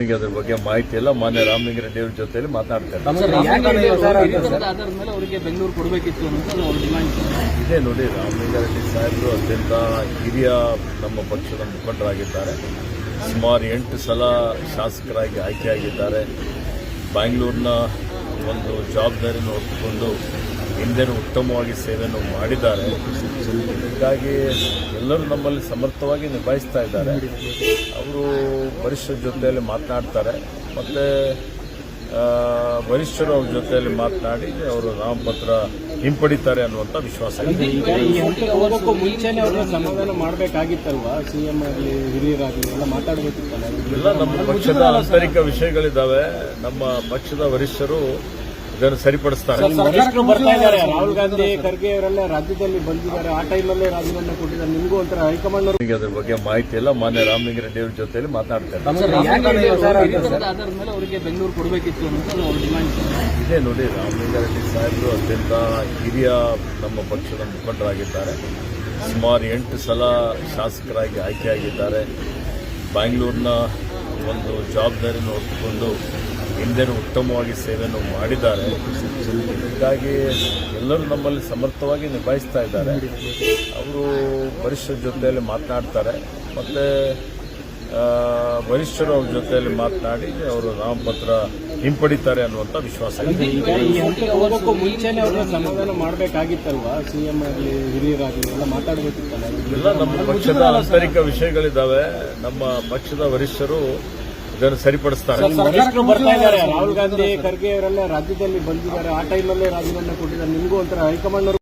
ಅದ್ರ ಬಗ್ಗೆ ಮಾಹಿತಿ ಇಲ್ಲ. ಮಾನ್ಯ ರಾಮಲಿಂಗಾರೆಡ್ಡಿ ಅವರ ಜೊತೆಯಲ್ಲಿ ಮಾತನಾಡ್ತಾರೆ. ಇದೇ ನೋಡಿ, ರಾಮಲಿಂಗಾರೆಡ್ಡಿ ಸಾಹೇಬರು ಅತ್ಯಂತ ಹಿರಿಯ ನಮ್ಮ ಪಕ್ಷದ ಮುಖಂಡರಾಗಿದ್ದಾರೆ. ಸುಮಾರು 8 ಸಲ ಶಾಸಕರಾಗಿ ಆಯ್ಕೆಯಾಗಿದ್ದಾರೆ. ಬ್ಯಾಂಗ್ಳೂರಿನ ಒಂದು ಜವಾಬ್ದಾರಿಯನ್ನು ಹೊತ್ತುಕೊಂಡು ಹಿಂದೆನೂ ಉತ್ತಮವಾಗಿ ಸೇವೆಯನ್ನು ಮಾಡಿದ್ದಾರೆ. ಹೀಗಾಗಿ ಎಲ್ಲರೂ ನಮ್ಮಲ್ಲಿ ಸಮರ್ಥವಾಗಿ ನಿಭಾಯಿಸ್ತಾ ಇದ್ದಾರೆ. ಅವರು ವರಿಷ್ಠರ ಜೊತೆಯಲ್ಲಿ ಮಾತನಾಡ್ತಾರೆ, ಮತ್ತು ವರಿಷ್ಠರು ಅವ್ರ ಜೊತೆಯಲ್ಲಿ ಮಾತನಾಡಿ ಅವರು ನಾಮಪತ್ರ ಹಿಂಪಡಿತಾರೆ ಅನ್ನುವಂಥ ವಿಶ್ವಾಸ ಇದೆ. ಮುಂಚೆನೇ ಅವರು ಸಮಾಧಾನ ಮಾಡಬೇಕಾಗಿತ್ತಲ್ವಾ? ಸಿಎಂ ಆಗಲಿ ಹಿರಿಯರಾಗಲಿ ಎಲ್ಲ ಮಾತಾಡಬೇಕಿತ್ತಲ್ಲ. ಎಲ್ಲ ನಮ್ಮ ಪಕ್ಷದ ಆಂತರಿಕ ವಿಷಯಗಳಿದ್ದಾವೆ. ನಮ್ಮ ಪಕ್ಷದ ವರಿಷ್ಠರು ಇದನ್ನು ಸರಿಪಡಿಸ್ತಾರೆ. ಬರ್ತಾ ಇದ್ದಾರೆ. ರಾಹುಲ್ ಗಾಂಧಿ, ಖರ್ಗೆ ಅವರೆಲ್ಲ ರಾಜ್ಯದಲ್ಲಿ ಬಂದಿದ್ದಾರೆ. ಆ ಟೈಮಲ್ಲೇ ರಾಜೀನಾಮೆ ಕೊಟ್ಟಿದ್ದಾರೆ. ನಿಮಗೂ ಒಂಥರ ಹೈಕಮಾಂಡ್ ಅದ್ರ ಬಗ್ಗೆ ಮಾಹಿತಿ ಇಲ್ಲ. ಮಾನ್ಯ ರಾಮಲಿಂಗಾರೆಡ್ಡಿ ಅವರ ಜೊತೆಯಲ್ಲಿ ಮಾತನಾಡ್ತಾರೆ. ಇದೇ ನೋಡಿ, ರಾಮಲಿಂಗಾರೆಡ್ಡಿ ಸಾಹೇಬರು ಅತ್ಯಂತ ಹಿರಿಯ ನಮ್ಮ ಪಕ್ಷದ ಮುಖಂಡರಾಗಿದ್ದಾರೆ. ಸುಮಾರು 8 ಸಲ ಶಾಸಕರಾಗಿ ಆಯ್ಕೆಯಾಗಿದ್ದಾರೆ. ಬ್ಯಾಂಗ್ಳೂರಿನ ಒಂದು ಜವಾಬ್ದಾರಿಯನ್ನು ಹೊತ್ತುಕೊಂಡು ಹಿಂದೆನೂ ಉತ್ತಮವಾಗಿ ಸೇವೆಯನ್ನು ಮಾಡಿದ್ದಾರೆ. ಹೀಗಾಗಿ ಎಲ್ಲರೂ ನಮ್ಮಲ್ಲಿ ಸಮರ್ಥವಾಗಿ ನಿಭಾಯಿಸ್ತಾ ಇದ್ದಾರೆ. ಅವರು ವರಿಷ್ಠರ ಜೊತೆಯಲ್ಲಿ ಮಾತನಾಡ್ತಾರೆ, ಮತ್ತು ವರಿಷ್ಠರು ಅವ್ರ ಜೊತೆಯಲ್ಲಿ ಮಾತನಾಡಿ ಅವರು ನಾಮಪತ್ರ ಹಿಂಪಡಿತಾರೆ ಅನ್ನುವಂಥ ವಿಶ್ವಾಸ ಇದೆ. ಮುಂಚೆನೇ ಅವರು ಸಮಾಧಾನ ಮಾಡಬೇಕಾಗಿತ್ತಲ್ವಾ? ಸಿಎಂ ಆಗಲಿ ಹಿರಿಯರಾಗಲಿ ಎಲ್ಲ ಮಾತಾಡಬೇಕಿತ್ತಲ್ಲ. ಎಲ್ಲ ನಮ್ಮ ಪಕ್ಷದ ಆಂತರಿಕ ವಿಷಯಗಳಿದ್ದಾವೆ. ನಮ್ಮ ಪಕ್ಷದ ವರಿಷ್ಠರು ಇದನ್ನು ಸರಿಪಡಿಸ್ತಾರೆ. ಬರ್ತಾ ಇದ್ದಾರೆ. ರಾಹುಲ್ ಗಾಂಧಿ, ಖರ್ಗೆ ಅವರೆಲ್ಲ ರಾಜ್ಯದಲ್ಲಿ ಬಂದಿದ್ದಾರೆ. ಆ ಟೈಮಲ್ಲೇ ರಾಜೀನಾಮೆ ಕೊಟ್ಟಿದ್ದಾರೆ. ನಿಮಗೂ ಒಂಥರ ಹೈಕಮಾಂಡ್